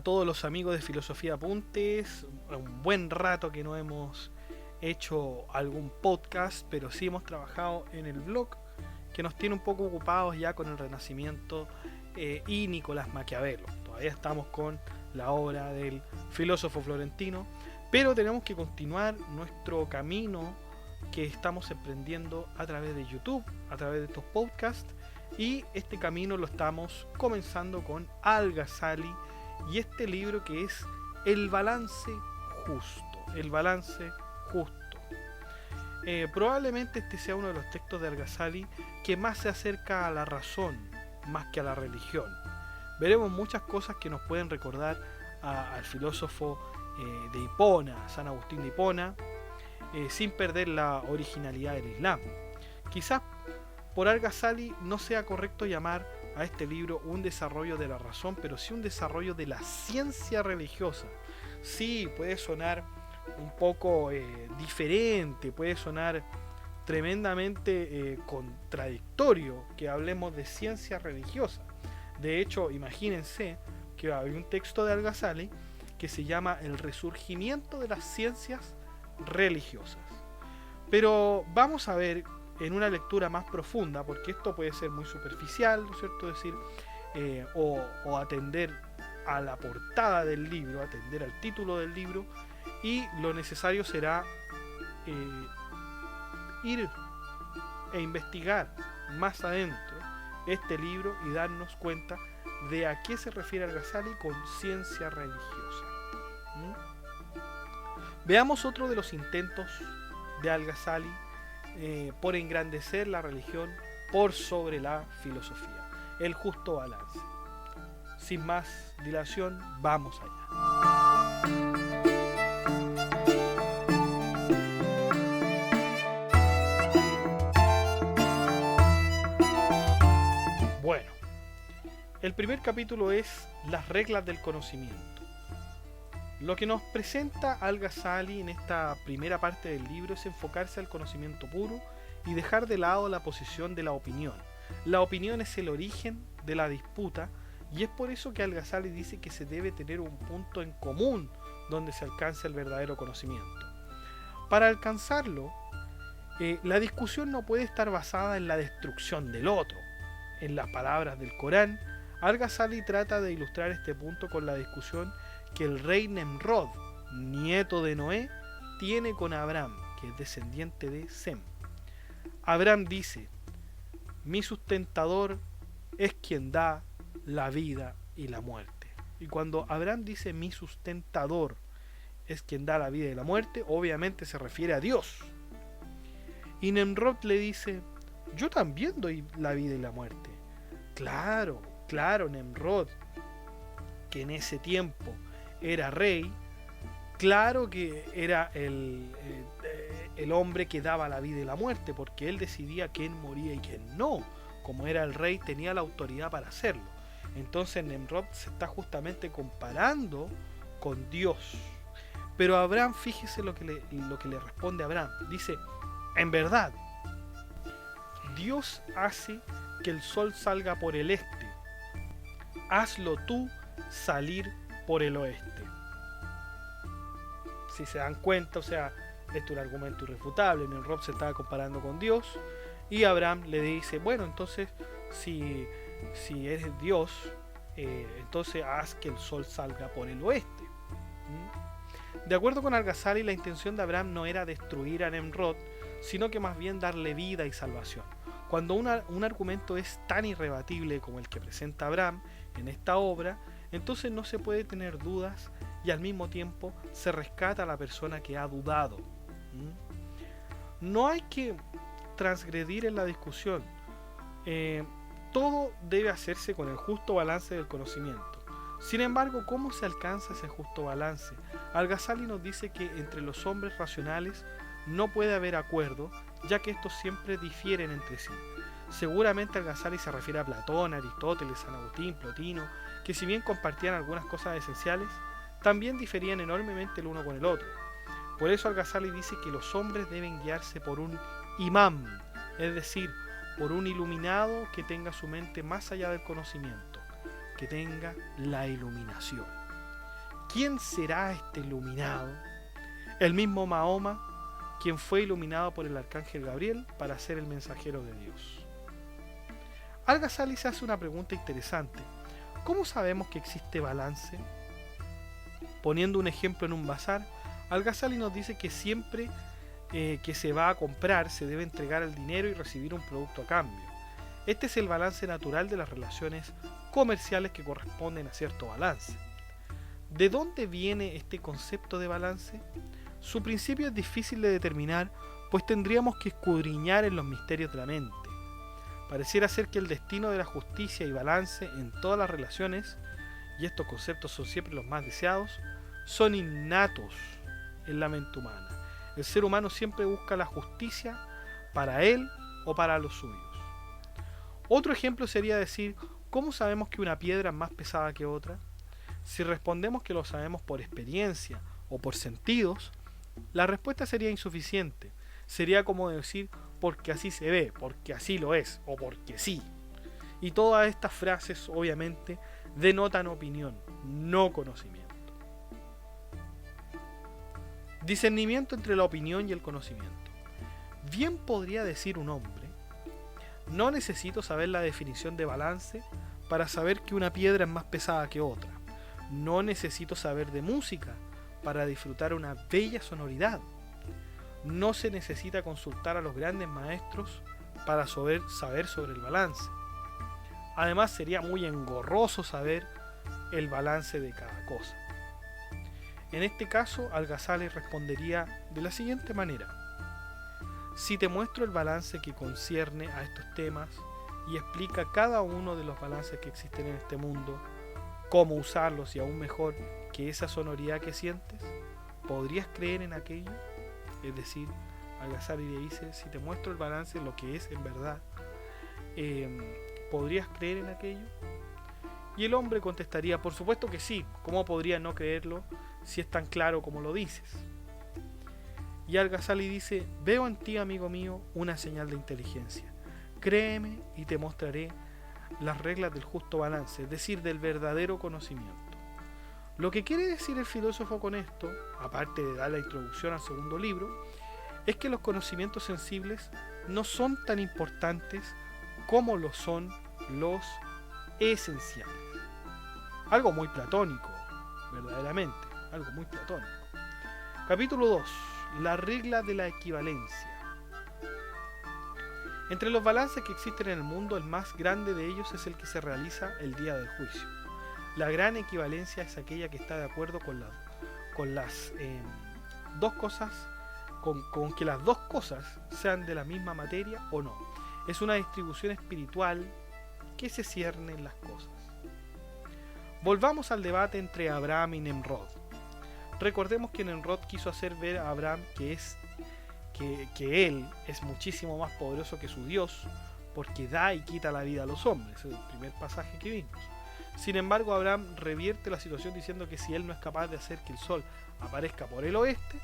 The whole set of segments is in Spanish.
todos los amigos de Filosofía Apuntes. Un buen rato que no hemos hecho algún podcast, pero sí hemos trabajado en el blog, que nos tiene un poco ocupados ya con el Renacimiento y Nicolás Maquiavelo. Todavía estamos con la obra del filósofo florentino, pero tenemos que continuar nuestro camino que estamos emprendiendo a través de YouTube, a través de estos podcasts, y este camino lo estamos comenzando con Al-Ghazali y este libro que es El balance justo. El balance justo. Probablemente este sea uno de los textos de Al-Ghazali que más se acerca a la razón, más que a la religión. Veremos muchas cosas que nos pueden recordar al filósofo de Hipona, San Agustín de Hipona, sin perder la originalidad del Islam. Quizás por Al-Ghazali no sea correcto llamar a este libro un desarrollo de la razón, pero sí un desarrollo de la ciencia religiosa. Sí, puede sonar un poco diferente, puede sonar tremendamente contradictorio que hablemos de ciencia religiosa. De hecho, imagínense que hay un texto de Al-Ghazali que se llama El resurgimiento de las ciencias religiosas. Pero vamos a ver en una lectura más profunda, porque esto puede ser muy superficial, ¿no es cierto? Decir, o atender a la portada del libro, atender al título del libro, y lo necesario será ir e investigar más adentro este libro y darnos cuenta de a qué se refiere Al-Ghazali con ciencia religiosa. Veamos otro de los intentos de Al-Ghazali por engrandecer la religión por sobre la filosofía, el justo balance. Sin más dilación, vamos allá. Bueno, el primer capítulo es las reglas del conocimiento. Lo que nos presenta Al-Ghazali en esta primera parte del libro es enfocarse al conocimiento puro y dejar de lado la posición de la opinión. La opinión es el origen de la disputa y es por eso que Al-Ghazali dice que se debe tener un punto en común donde se alcance el verdadero conocimiento. Para alcanzarlo, la discusión no puede estar basada en la destrucción del otro. En las palabras del Corán, Al-Ghazali trata de ilustrar este punto con la discusión que el rey Nemrod, nieto de Noé, tiene con Abraham, que es descendiente de Sem. Abraham dice: mi sustentador es quien da la vida y la muerte. Y cuando Abraham dice mi sustentador es quien da la vida y la muerte, obviamente se refiere a Dios. Y Nemrod le dice: yo también doy la vida y la muerte. Claro, Nemrod, que en ese tiempo era rey, claro que era el hombre que daba la vida y la muerte, porque él decidía quién moría y quién no. Como era el rey, tenía la autoridad para hacerlo. Entonces Nemrod se está justamente comparando con Dios. Pero Abraham, fíjese lo que le responde a Abraham. Dice: en verdad, Dios hace que el sol salga por el este. Hazlo tú salir por el oeste. Si se dan cuenta, o sea, esto es un argumento irrefutable. Nemrod se estaba comparando con Dios y Abraham le dice: bueno, entonces si eres Dios, entonces haz que el sol salga por el oeste. De acuerdo con Al-Ghazali, la intención de Abraham no era destruir a Nemrod, sino que más bien darle vida y salvación. Cuando un argumento es tan irrebatible como el que presenta Abraham en esta obra, entonces no se puede tener dudas y al mismo tiempo se rescata a la persona que ha dudado. No hay que transgredir en la discusión. Todo debe hacerse con el justo balance del conocimiento. Sin embargo, ¿cómo se alcanza ese justo balance? Al-Ghazali nos dice que entre los hombres racionales no puede haber acuerdo, ya que estos siempre difieren entre sí. Seguramente Al-Ghazali se refiere a Platón, Aristóteles, San Agustín, Plotino, que si bien compartían algunas cosas esenciales, también diferían enormemente el uno con el otro. Por eso Al-Ghazali dice que los hombres deben guiarse por un imán, es decir, por un iluminado que tenga su mente más allá del conocimiento, que tenga la iluminación. ¿quién será este iluminado? El mismo Mahoma, quien fue iluminado por el arcángel Gabriel para ser el mensajero de Dios. Al-Ghazali se hace una pregunta interesante. ¿Cómo sabemos que existe balance? Poniendo un ejemplo en un bazar, Al-Ghazali nos dice que siempre que se va a comprar se debe entregar el dinero y recibir un producto a cambio. Este es el balance natural de las relaciones comerciales que corresponden a cierto balance. ¿De dónde viene este concepto de balance? Su principio es difícil de determinar, pues tendríamos que escudriñar en los misterios de la mente. Pareciera ser que el destino de la justicia y balance en todas las relaciones, y estos conceptos son siempre los más deseados, son innatos en la mente humana. El ser humano siempre busca la justicia para él o para los suyos. Otro ejemplo sería decir, ¿cómo sabemos que una piedra es más pesada que otra? Si respondemos que lo sabemos por experiencia o por sentidos, la respuesta sería insuficiente. Sería como decir, porque así se ve, porque así lo es, o porque sí. Y todas estas frases, obviamente, denotan opinión, no conocimiento. Discernimiento entre la opinión y el conocimiento. Bien podría decir un hombre, no necesito saber la definición de balance para saber que una piedra es más pesada que otra. No necesito saber de música para disfrutar una bella sonoridad. No se necesita consultar a los grandes maestros para saber sobre el balance. Además, sería muy engorroso saber el balance de cada cosa. En este caso, Al-Ghazali respondería de la siguiente manera. Si te muestro el balance que concierne a estos temas y explica cada uno de los balances que existen en este mundo, cómo usarlos y aún mejor que esa sonoridad que sientes, ¿podrías creer en aquello? Es decir, Al-Ghazali le dice, si te muestro el balance, lo que es en verdad, ¿podrías creer en aquello? Y el hombre contestaría, por supuesto que sí, ¿cómo podría no creerlo si es tan claro como lo dices? Y Al-Ghazali dice, veo en ti, amigo mío, una señal de inteligencia. Créeme y te mostraré las reglas del justo balance, es decir, del verdadero conocimiento. Lo que quiere decir el filósofo con esto, aparte de dar la introducción al segundo libro, es que los conocimientos sensibles no son tan importantes como lo son los esenciales. Algo muy platónico, verdaderamente, algo muy platónico. Capítulo 2. La regla de la equivalencia. Entre los balances que existen en el mundo, el más grande de ellos es el que se realiza el día del juicio. La gran equivalencia es aquella que está de acuerdo con las dos cosas, con que las dos cosas sean de la misma materia o no. Es una distribución espiritual que se cierne en las cosas. Volvamos al debate entre Abraham y Nemrod. Recordemos que Nemrod quiso hacer ver a Abraham que él es muchísimo más poderoso que su Dios, porque da y quita la vida a los hombres. Es el primer pasaje que vimos. Sin embargo, Abraham revierte la situación diciendo que si él no es capaz de hacer que el sol aparezca por el oeste,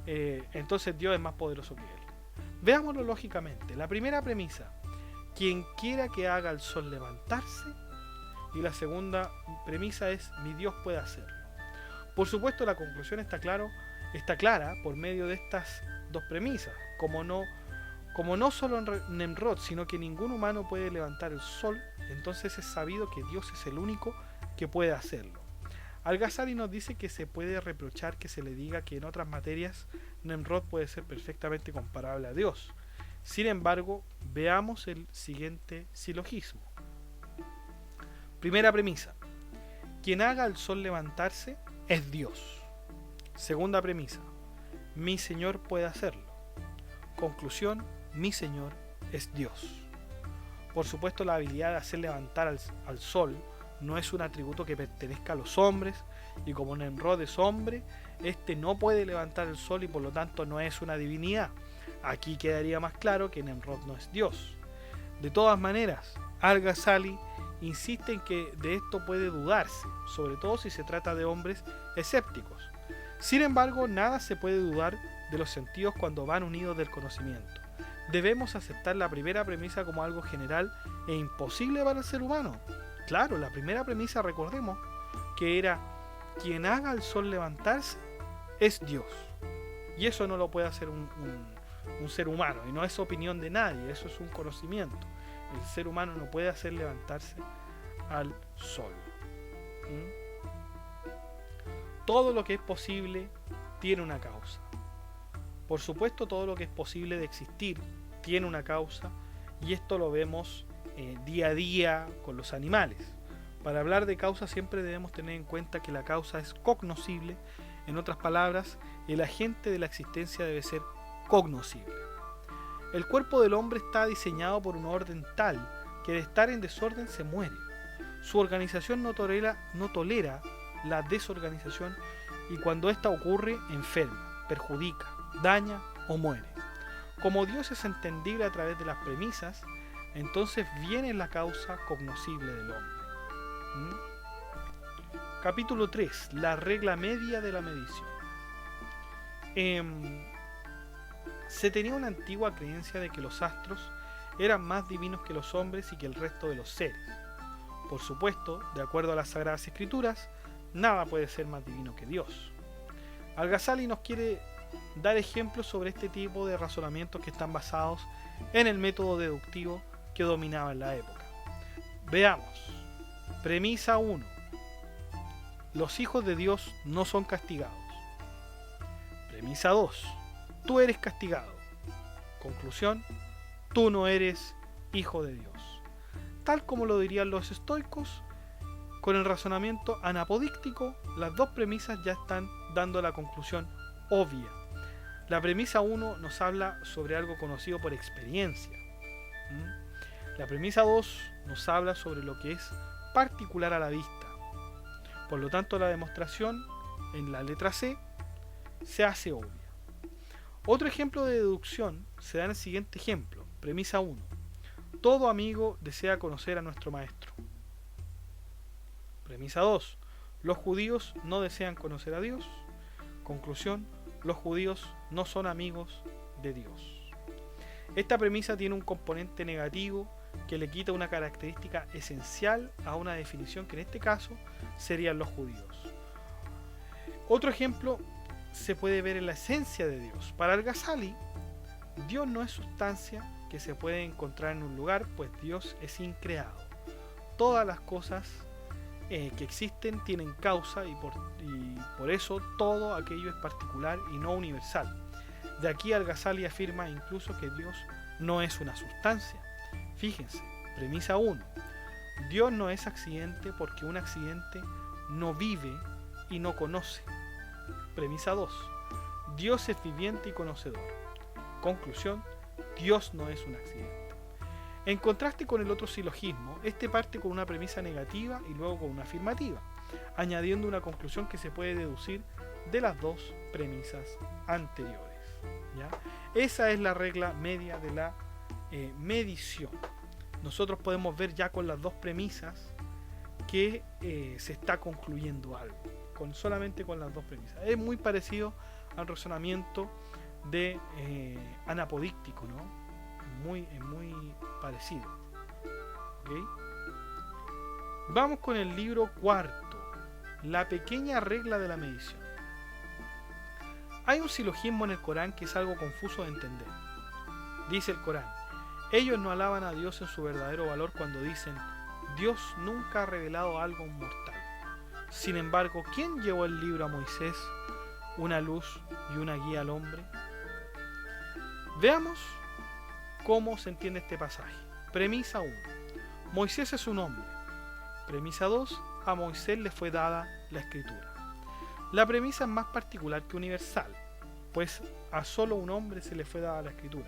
entonces Dios es más poderoso que él. Veámoslo lógicamente. La primera premisa, quien quiera que haga el sol levantarse, y la segunda premisa es, mi Dios puede hacerlo. Por supuesto, la conclusión está clara por medio de estas dos premisas, como no solo Nemrod, sino que ningún humano puede levantar el sol, entonces es sabido que Dios es el único que puede hacerlo. Al-Ghazali nos dice que se puede reprochar que se le diga que en otras materias Nemrod puede ser perfectamente comparable a Dios. Sin embargo, veamos el siguiente silogismo. Primera premisa, quien haga el sol levantarse es Dios. Segunda premisa, mi Señor puede hacerlo. Conclusión, mi Señor es Dios. Por supuesto, la habilidad de hacer levantar al sol no es un atributo que pertenezca a los hombres, y como Nemrod es hombre, este no puede levantar el sol y por lo tanto no es una divinidad. Aquí quedaría más claro que Nemrod no es Dios. De todas maneras, Al-Ghazali insiste en que de esto puede dudarse, sobre todo si se trata de hombres escépticos. Sin embargo, nada se puede dudar de los sentidos cuando van unidos del conocimiento. Debemos aceptar la primera premisa como algo general e imposible para el ser humano. Claro, la primera premisa, recordemos, que era quien haga el sol levantarse es Dios. Y eso no lo puede hacer un ser humano, y no es opinión de nadie, eso es un conocimiento. El ser humano no puede hacer levantarse al sol. Todo lo que es posible tiene una causa. Por supuesto, todo lo que es posible de existir tiene una causa, y esto lo vemos día a día con los animales. Para hablar de causa siempre debemos tener en cuenta que la causa es cognoscible. En otras palabras, el agente de la existencia debe ser cognoscible. El cuerpo del hombre está diseñado por un orden tal que de estar en desorden se muere. Su organización no tolera la desorganización, y cuando ésta ocurre enferma, perjudica, daña o muere. Como Dios es entendible a través de las premisas, entonces viene la causa cognoscible del hombre. Capítulo 3. La regla media de la medición. Se tenía una antigua creencia de que los astros eran más divinos que los hombres y que el resto de los seres. Por supuesto, de acuerdo a las Sagradas Escrituras, nada puede ser más divino que Dios. Al-Ghazali nos quiere dar ejemplos sobre este tipo de razonamientos que están basados en el método deductivo que dominaba en la época. Veamos. Premisa 1. Los hijos de Dios no son castigados. Premisa 2. Tú eres castigado. Conclusión. Tú no eres hijo de Dios. Tal como lo dirían los estoicos, con el razonamiento anapodíctico, las dos premisas ya están dando la conclusión obvia. La premisa 1 nos habla sobre algo conocido por experiencia. La premisa 2 nos habla sobre lo que es particular a la vista. Por lo tanto, la demostración en la letra C se hace obvia. Otro ejemplo de deducción se da en el siguiente ejemplo. Premisa 1. Todo amigo desea conocer a nuestro maestro. Premisa 2. Los judíos no desean conocer a Dios. Conclusión. Los judíos no son amigos de Dios. Esta premisa tiene un componente negativo que le quita una característica esencial a una definición que en este caso serían los judíos. Otro ejemplo se puede ver en la esencia de Dios. Para Al-Ghazali, Dios no es sustancia que se puede encontrar en un lugar, pues Dios es increado. Todas las cosas que existen tienen causa, y por eso todo aquello es particular y no universal. De aquí Al-Ghazali afirma incluso que Dios no es una sustancia. Fíjense, premisa 1. Dios no es accidente porque un accidente no vive y no conoce. Premisa 2. Dios es viviente y conocedor. Conclusión. Dios no es un accidente. En contraste con el otro silogismo, este parte con una premisa negativa y luego con una afirmativa, añadiendo una conclusión que se puede deducir de las dos premisas anteriores. ¿Ya? Esa es la regla media de la medición. Nosotros podemos ver ya con las dos premisas que se está concluyendo algo, solamente con las dos premisas. Es muy parecido al razonamiento de anapodíctico, ¿no? Muy parecido. ¿Okay? Vamos con el libro cuarto, la pequeña regla de la medición. Hay un silogismo en el Corán que es algo confuso de entender. Dice el Corán: ellos no alaban a Dios en su verdadero valor cuando dicen: Dios nunca ha revelado algo a un mortal. Sin embargo, ¿quién llevó el libro a Moisés, una luz y una guía al hombre? Veamos cómo se entiende este pasaje. Premisa 1. Moisés es un hombre. Premisa 2. A Moisés le fue dada la escritura. La premisa es más particular que universal, pues a solo un hombre se le fue dada la escritura.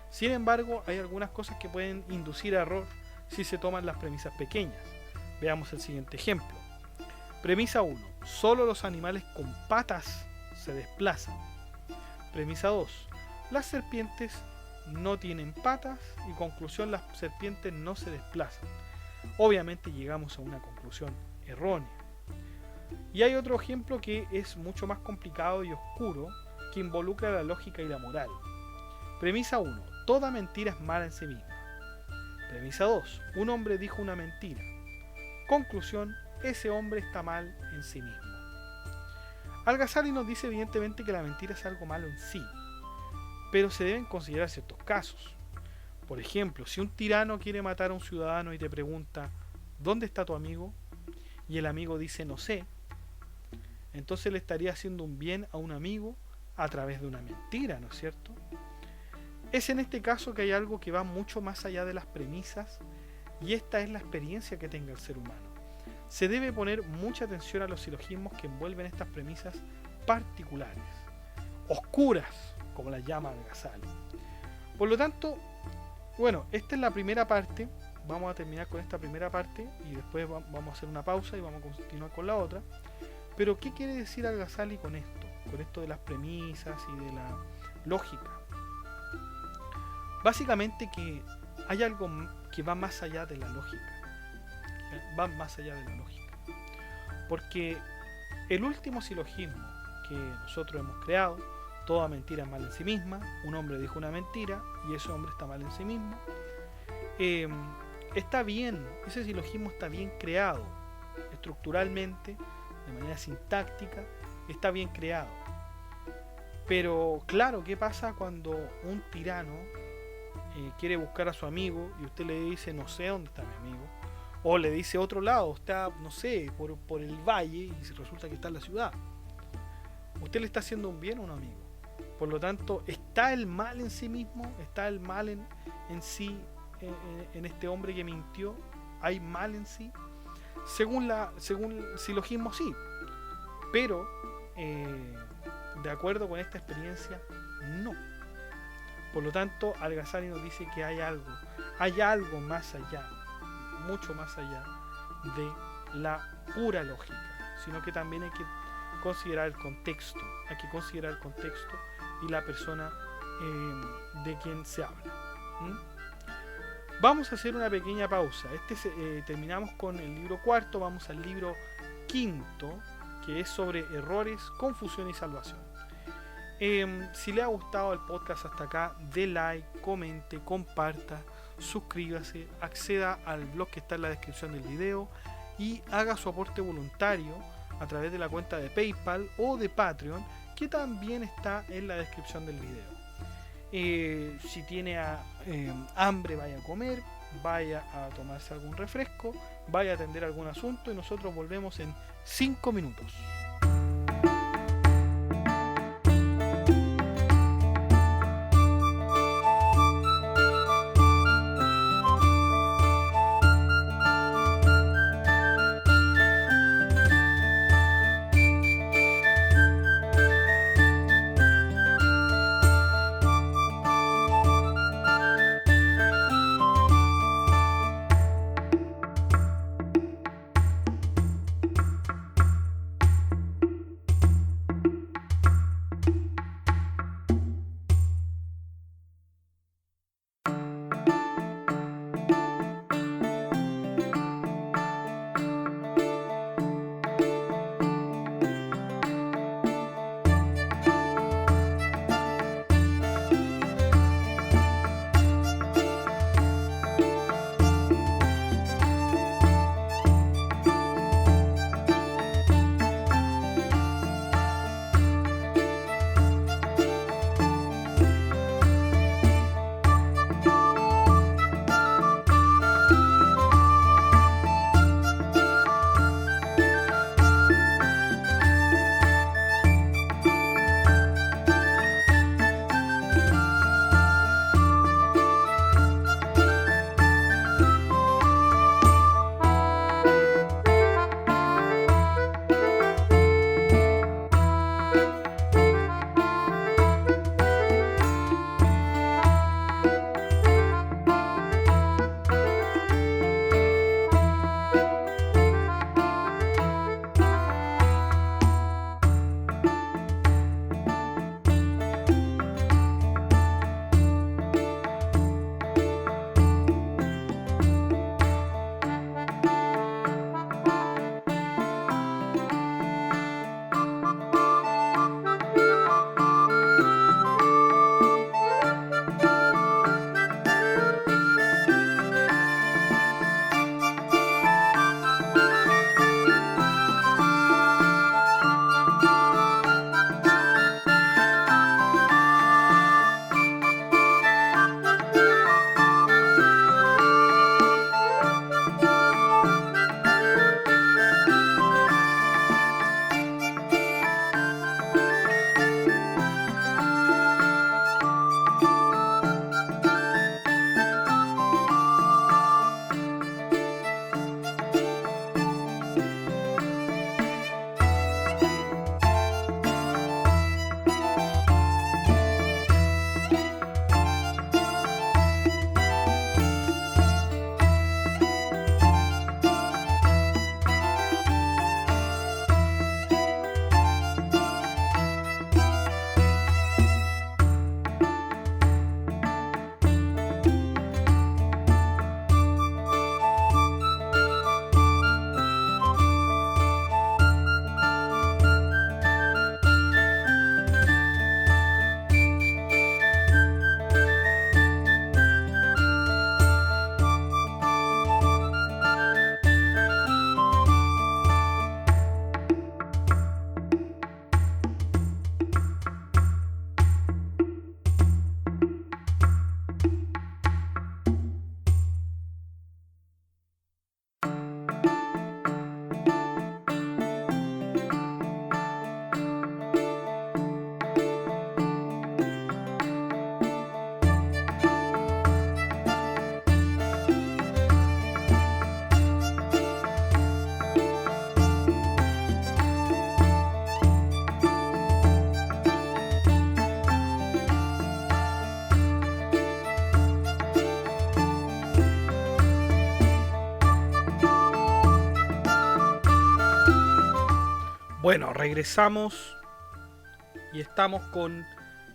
Sin embargo, hay algunas cosas que pueden inducir a error si se toman las premisas pequeñas. Veamos el siguiente ejemplo. Premisa 1. Solo los animales con patas se desplazan. Premisa 2. Las serpientes no tienen patas, y conclusión, las serpientes no se desplazan. Obviamente llegamos a una conclusión errónea. Y hay otro ejemplo que es mucho más complicado y oscuro, que involucra la lógica y la moral. Premisa 1. Toda mentira es mala en sí misma. Premisa 2. Un hombre dijo una mentira. Conclusión, ese hombre está mal en sí mismo. Al-Ghazali nos dice evidentemente que la mentira es algo malo en sí, pero se deben considerar ciertos casos. Por ejemplo, si un tirano quiere matar a un ciudadano y te pregunta ¿dónde está tu amigo? Y el amigo dice no sé, entonces le estaría haciendo un bien a un amigo a través de una mentira, ¿no es cierto? Es en este caso que hay algo que va mucho más allá de las premisas, y esta es la experiencia que tenga el ser humano. Se debe poner mucha atención a los silogismos que envuelven estas premisas particulares, oscuras, como las llama Al-Ghazali. Por lo tanto, bueno, esta es la primera parte. Vamos a terminar con esta primera parte y después vamos a hacer una pausa y vamos a continuar con la otra. Pero ¿qué quiere decir Al-Ghazali con esto? Con esto de las premisas y de la lógica. Básicamente que hay algo que va más allá de la lógica. Va más allá de la lógica. Porque el último silogismo que nosotros hemos creado, toda mentira es mal en sí misma, un hombre dijo una mentira y ese hombre está mal en sí mismo, está bien, ese silogismo está bien creado, estructuralmente, de manera sintáctica, está bien creado. Pero claro, ¿qué pasa cuando un tirano quiere buscar a su amigo y usted le dice no sé dónde está mi amigo? O le dice otro lado, está, no sé, por el valle y resulta que está en la ciudad. Usted le está haciendo un bien a un amigo. Por lo tanto, ¿está el mal en sí mismo? ¿Está el mal en sí en este hombre que mintió? ¿Hay mal en sí? Según el silogismo, sí. Pero, de acuerdo con esta experiencia, no. Por lo tanto, Al-Ghazali nos dice que hay algo más allá, mucho más allá de la pura lógica, sino que también hay que considerar el contexto, y la persona de quien se habla. Vamos a hacer una pequeña pausa. Terminamos con el libro cuarto, vamos al libro quinto, que es sobre errores, confusión y salvación. Si le ha gustado el podcast hasta acá, dé like, comente, comparta, suscríbase, acceda al blog que está en la descripción del video y haga su aporte voluntario a través de la cuenta de PayPal o de Patreon, que también está en la descripción del video. Si tiene hambre, vaya a comer, vaya a tomarse algún refresco, vaya a atender algún asunto y nosotros volvemos en 5 minutos. Bueno, regresamos y estamos con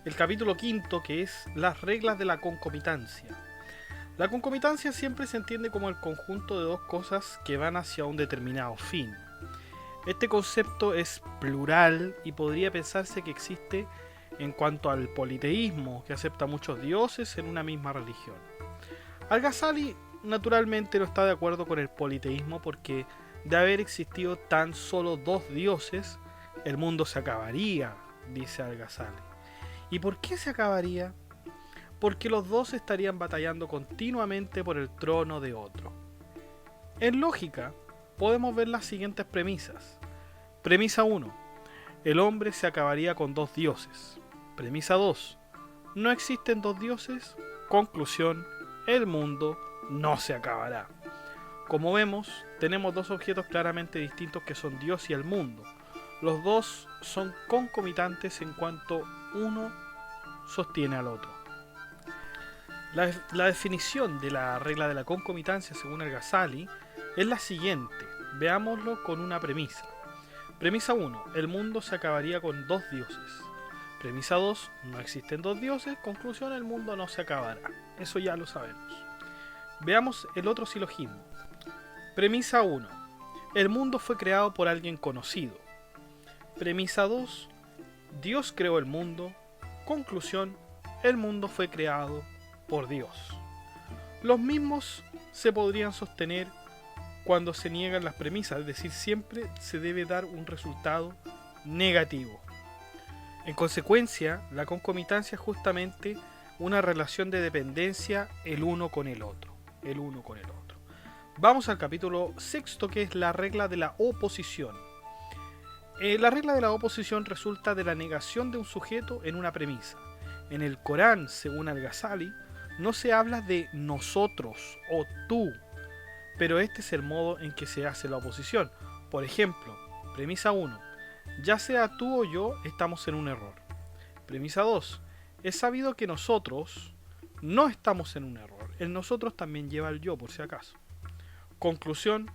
el capítulo quinto, que es las reglas de la concomitancia. La concomitancia siempre se entiende como el conjunto de dos cosas que van hacia un determinado fin. Este concepto es plural y podría pensarse que existe en cuanto al politeísmo, que acepta muchos dioses en una misma religión. Al-Ghazali naturalmente no está de acuerdo con el politeísmo porque de haber existido tan solo dos dioses, el mundo se acabaría, dice Al-Ghazali. ¿Y por qué se acabaría? Porque los dos estarían batallando continuamente por el trono de otro. En lógica, podemos ver las siguientes premisas. Premisa 1. El hombre se acabaría con dos dioses. Premisa 2. No existen dos dioses. Conclusión. El mundo no se acabará. Como vemos, tenemos dos objetos claramente distintos que son Dios y el mundo. Los dos son concomitantes en cuanto uno sostiene al otro. La definición de la regla de la concomitancia según Al-Ghazali es la siguiente. Veámoslo con una premisa. Premisa 1. El mundo se acabaría con dos dioses. Premisa 2. No existen dos dioses. Conclusión. El mundo no se acabará. Eso ya lo sabemos. Veamos el otro silogismo. Premisa 1. El mundo fue creado por alguien conocido. Premisa 2. Dios creó el mundo. Conclusión. El mundo fue creado por Dios. Los mismos se podrían sostener cuando se niegan las premisas, es decir, siempre se debe dar un resultado negativo. En consecuencia, la concomitancia es justamente una relación de dependencia el uno con el otro. Vamos al capítulo sexto, que es la regla de la oposición. La regla de la oposición resulta de la negación de un sujeto en una premisa. En el Corán, según Al-Ghazali, no se habla de nosotros o tú, pero este es el modo en que se hace la oposición. Por ejemplo, premisa 1. Ya sea tú o yo, estamos en un error. Premisa 2. Es sabido que nosotros no estamos en un error. El nosotros también lleva el yo, por si acaso. Conclusión.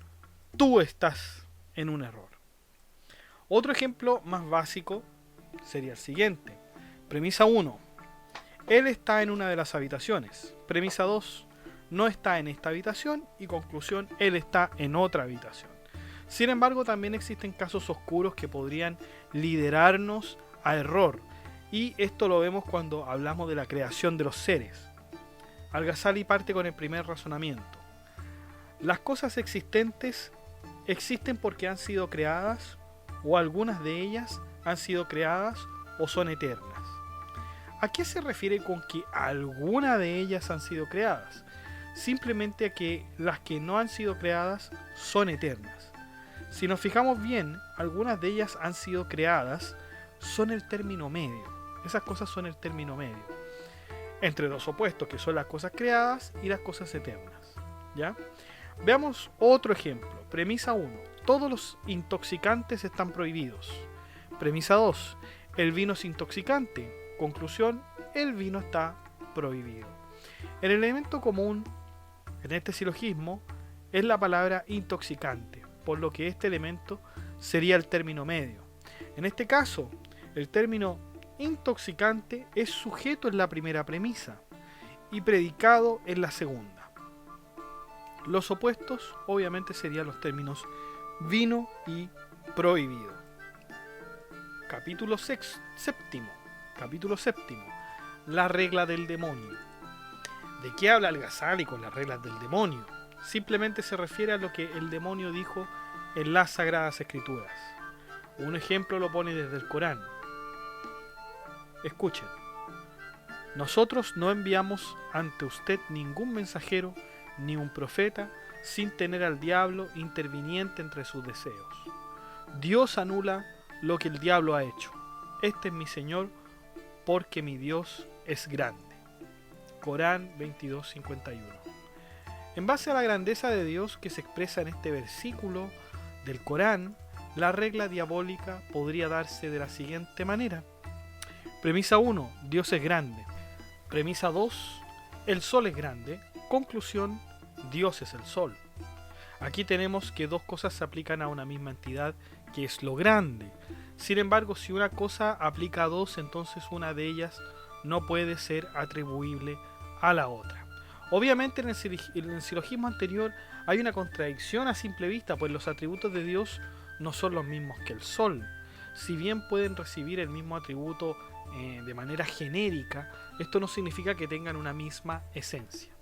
Tú estás en un error. Otro ejemplo más básico sería el siguiente. Premisa 1. Él está en una de las habitaciones. Premisa 2. No está en esta habitación. Y conclusión, él está en otra habitación. Sin embargo, también existen casos oscuros que podrían liderarnos a error. Y esto lo vemos cuando hablamos de la creación de los seres. Al-Ghazali parte con el primer razonamiento. Las cosas existentes existen porque han sido creadas, o algunas de ellas han sido creadas o son eternas. ¿A qué se refiere con que algunas de ellas han sido creadas? Simplemente a que las que no han sido creadas son eternas. Si nos fijamos bien, algunas de ellas han sido creadas, son el término medio. Esas cosas son el término medio entre dos opuestos, que son las cosas creadas y las cosas eternas. ¿Ya? Veamos otro ejemplo. Premisa 1. Todos los intoxicantes están prohibidos. Premisa 2. El vino es intoxicante. Conclusión. El vino está prohibido. El elemento común en este silogismo es la palabra intoxicante, por lo que este elemento sería el término medio. En este caso, el término intoxicante es sujeto en la primera premisa y predicado en la segunda. Los opuestos obviamente serían los términos vino y prohibido. Capítulo séptimo. La regla del demonio. ¿De qué habla Al-Ghazali con las reglas del demonio? Simplemente se refiere a lo que el demonio dijo en las Sagradas Escrituras. Un ejemplo lo pone desde el Corán. Escuchen. Nosotros no enviamos ante usted ningún mensajero ni un profeta sin tener al diablo interviniente entre sus deseos. Dios anula lo que el diablo ha hecho. Este es mi Señor, porque mi Dios es grande. Corán 22:51. En base a la grandeza de Dios que se expresa en este versículo del Corán, la regla diabólica podría darse de la siguiente manera. Premisa 1. Dios es grande. Premisa 2. El sol es grande. Conclusión. Dios es el sol. Aquí tenemos que dos cosas se aplican a una misma entidad, que es lo grande. Sin embargo, si una cosa aplica a dos, entonces una de ellas no puede ser atribuible a la otra. Obviamente en el silogismo anterior hay una contradicción a simple vista, pues los atributos de Dios no son los mismos que el Sol. Si bien pueden recibir el mismo atributo de manera genérica, esto no significa que tengan una misma esencia.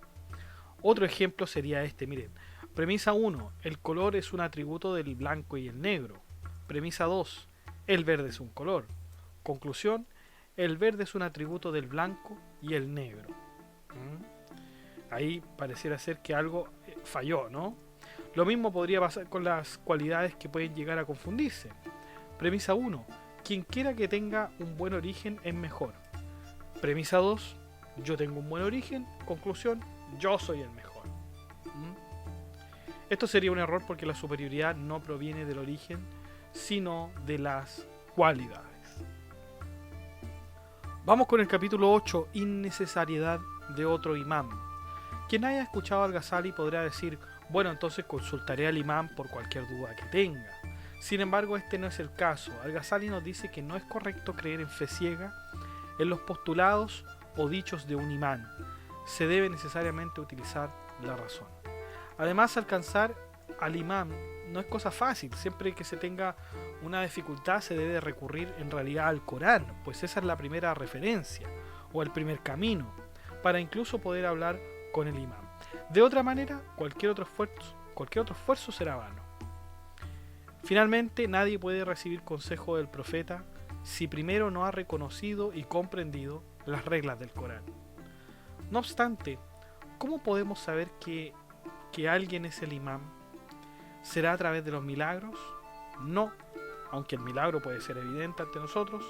Otro ejemplo sería este, miren. Premisa 1. El color es un atributo del blanco y el negro. Premisa 2. El verde es un color. Conclusión. El verde es un atributo del blanco y el negro. Ahí pareciera ser que algo falló, ¿no? Lo mismo podría pasar con las cualidades que pueden llegar a confundirse. Premisa 1. Quien quiera que tenga un buen origen es mejor. Premisa 2. Yo tengo un buen origen. Conclusión. Yo soy el mejor. Esto sería un error porque la superioridad no proviene del origen, sino de las cualidades. Vamos con el capítulo 8, innecesariedad de otro imán. Quien haya escuchado al Ghazali podrá decir, bueno, entonces consultaré al imán por cualquier duda que tenga. Sin embargo, este no es el caso. Al Ghazali nos dice que no es correcto creer en fe ciega en los postulados o dichos de un imán. Se debe necesariamente utilizar la razón. Además, alcanzar al imán no es cosa fácil. Siempre que se tenga una dificultad se debe recurrir en realidad al Corán, pues esa es la primera referencia o el primer camino para incluso poder hablar con el imán. De otra manera, cualquier otro esfuerzo será vano. Finalmente, nadie puede recibir consejo del profeta si primero no ha reconocido y comprendido las reglas del Corán. No obstante, ¿cómo podemos saber que alguien es el imán? ¿Será a través de los milagros? No, aunque el milagro puede ser evidente ante nosotros,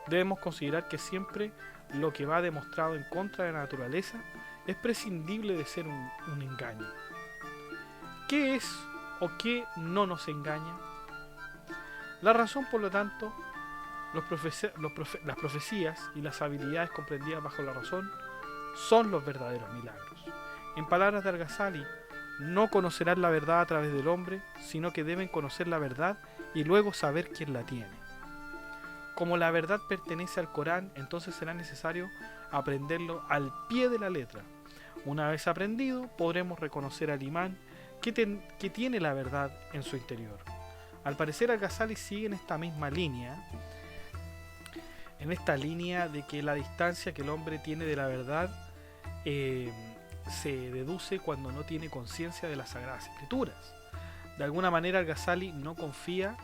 debemos considerar que siempre lo que va demostrado en contra de la naturaleza es prescindible de ser un engaño. ¿Qué es o qué no nos engaña? La razón, por lo tanto, las profecías y las habilidades comprendidas bajo la razón son los verdaderos milagros. En palabras de Al-Ghazali, no conocerán la verdad a través del hombre, sino que deben conocer la verdad y luego saber quién la tiene. Como la verdad pertenece al Corán, entonces será necesario aprenderlo al pie de la letra. Una vez aprendido, podremos reconocer al imán que tiene la verdad en su interior. Al parecer, Al-Ghazali sigue en esta misma línea, en esta línea de que la distancia que el hombre tiene de la verdad se deduce cuando no tiene conciencia de las Sagradas Escrituras. De alguna manera, Al-Ghazali no confía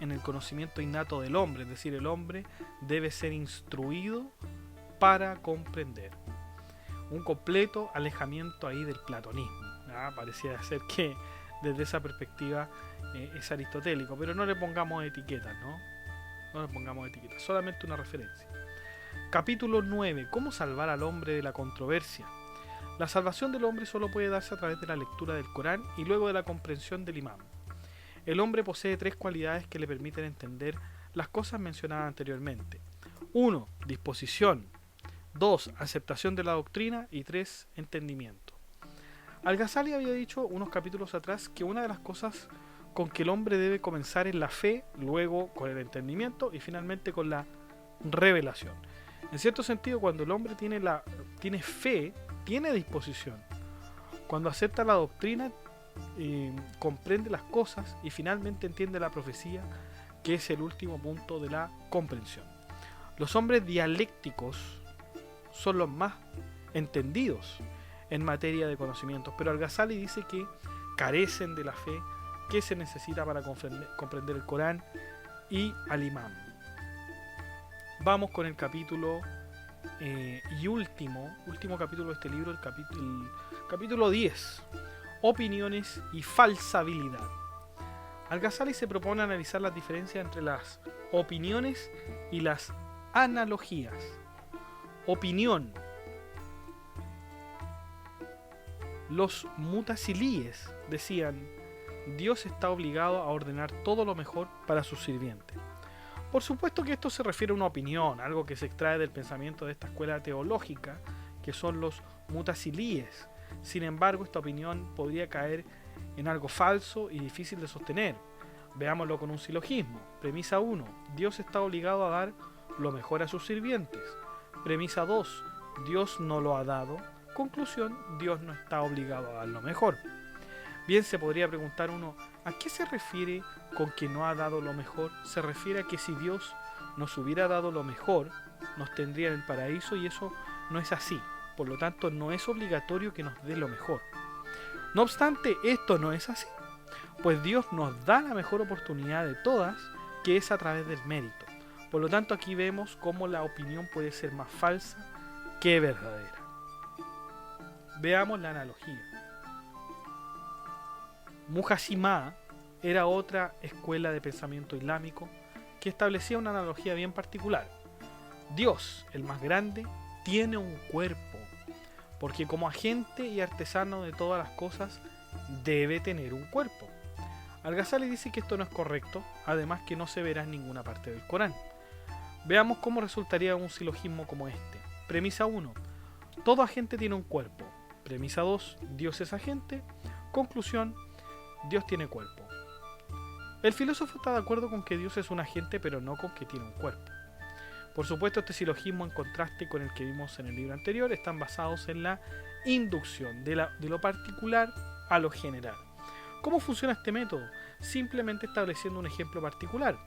en el conocimiento innato del hombre, es decir, el hombre debe ser instruido para comprender. Un completo alejamiento ahí del platonismo. Parecía ser que desde esa perspectiva es aristotélico, pero no le pongamos etiquetas, no le pongamos etiquetas, solamente una referencia. Capítulo 9. ¿Cómo salvar al hombre de la controversia? La salvación del hombre solo puede darse a través de la lectura del Corán y luego de la comprensión del imán. El hombre posee tres cualidades que le permiten entender las cosas mencionadas anteriormente. 1. Disposición. 2. Aceptación de la doctrina. Y 3. Entendimiento. Al-Ghazali había dicho unos capítulos atrás que una de las cosas con que el hombre debe comenzar es la fe, luego con el entendimiento y finalmente con la revelación. En cierto sentido, cuando el hombre tiene fe, tiene disposición. Cuando acepta la doctrina, comprende las cosas y finalmente entiende la profecía, que es el último punto de la comprensión. Los hombres dialécticos son los más entendidos en materia de conocimientos, pero Al-Ghazali dice que carecen de la fe que se necesita para comprender el Corán y al imán. Vamos con el capítulo y último capítulo de este libro, el capítulo 10, opiniones y falsabilidad. Al-Ghazali se propone analizar las diferencias entre las opiniones y las analogías. Opinión. Los mutasilíes decían: Dios está obligado a ordenar todo lo mejor para sus sirvientes. Por supuesto que esto se refiere a una opinión, algo que se extrae del pensamiento de esta escuela teológica, que son los mutasilíes. Sin embargo, esta opinión podría caer en algo falso y difícil de sostener. Veámoslo con un silogismo. Premisa 1. Dios está obligado a dar lo mejor a sus sirvientes. Premisa 2. Dios no lo ha dado. Conclusión, Dios no está obligado a dar lo mejor. Bien, se podría preguntar uno, ¿a qué se refiere con que no ha dado lo mejor? Se refiere a que si Dios nos hubiera dado lo mejor, nos tendría en el paraíso, y eso no es así. Por lo tanto, no es obligatorio que nos dé lo mejor. No obstante, esto no es así, pues Dios nos da la mejor oportunidad de todas, que es a través del mérito. Por lo tanto, aquí vemos cómo la opinión puede ser más falsa que verdadera. Veamos la analogía. Mujasimá era otra escuela de pensamiento islámico que establecía una analogía bien particular. Dios, el más grande, tiene un cuerpo, porque como agente y artesano de todas las cosas, debe tener un cuerpo. Al-Ghazali dice que esto no es correcto, además que no se verá en ninguna parte del Corán. Veamos cómo resultaría un silogismo como este. Premisa 1. Todo agente tiene un cuerpo. Premisa 2. Dios es agente. Conclusión. Dios tiene cuerpo. El filósofo está de acuerdo con que Dios es un agente, pero no con que tiene un cuerpo. Por supuesto, este silogismo, en contraste con el que vimos en el libro anterior, están basados en la inducción de lo particular a lo general. ¿Cómo funciona este método? Simplemente estableciendo un ejemplo particular.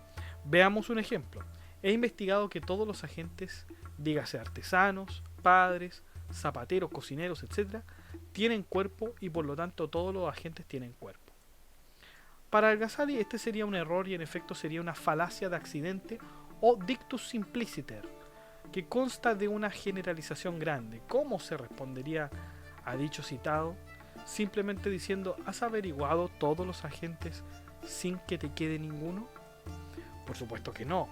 Veamos un ejemplo. He investigado que todos los agentes, dígase artesanos, padres, zapateros, cocineros, etc., tienen cuerpo, y por lo tanto todos los agentes tienen cuerpo. Para Al-Ghazali este sería un error, y en efecto sería una falacia de accidente o dictus simpliciter, que consta de una generalización grande. ¿Cómo se respondería a dicho citado? Simplemente diciendo, ¿has averiguado todos los agentes sin que te quede ninguno? Por supuesto que no.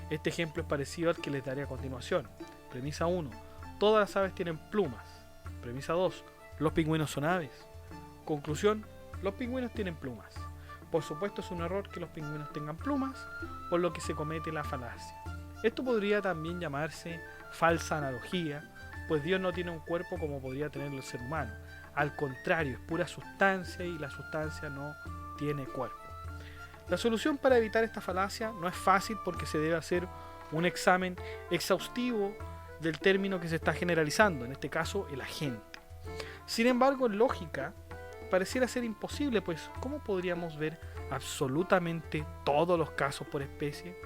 Este ejemplo es parecido al que les daré a continuación. Premisa 1. Todas las aves tienen plumas. Premisa 2. Los pingüinos son aves. Conclusión. Los pingüinos tienen plumas. Por supuesto es un error que los pingüinos tengan plumas, por lo que se comete la falacia. Esto podría también llamarse falsa analogía, pues Dios no tiene un cuerpo como podría tenerlo el ser humano. Al contrario, es pura sustancia, y la sustancia no tiene cuerpo. La solución para evitar esta falacia no es fácil, porque se debe hacer un examen exhaustivo del término que se está generalizando, en este caso el agente. Sin embargo, en lógica, pareciera ser imposible, pues ¿cómo podríamos ver absolutamente todos los casos por especie?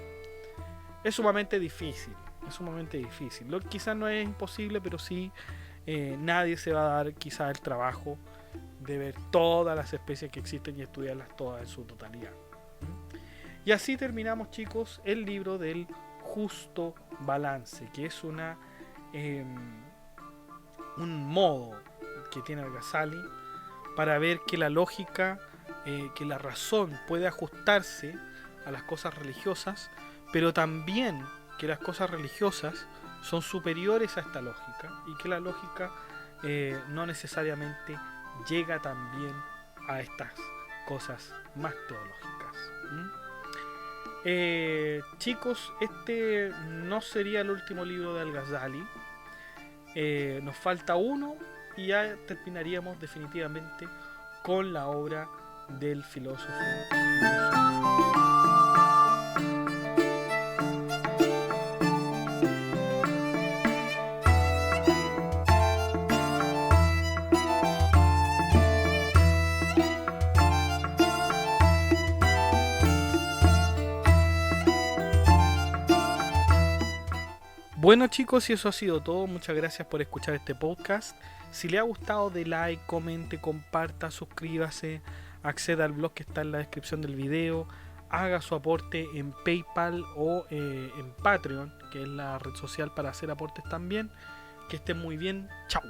Es sumamente difícil, quizás no es imposible, pero sí nadie se va a dar quizás el trabajo de ver todas las especies que existen y estudiarlas todas en su totalidad. Y así terminamos, chicos, el libro del justo balance, que es un modo que tiene Al-Ghazali para ver que la lógica, que la razón puede ajustarse a las cosas religiosas, pero también que las cosas religiosas son superiores a esta lógica, y que la lógica no necesariamente llega también a estas cosas más teológicas. Chicos, este no sería el último libro de Al-Ghazali. Nos falta uno y ya terminaríamos definitivamente con la obra del filósofo. Bueno, chicos, y eso ha sido todo. Muchas gracias por escuchar este podcast. Si le ha gustado, de like, comente, comparta, suscríbase, acceda al blog que está en la descripción del video, haga su aporte en PayPal o en Patreon, que es la red social para hacer aportes también. Que estén muy bien. Chao.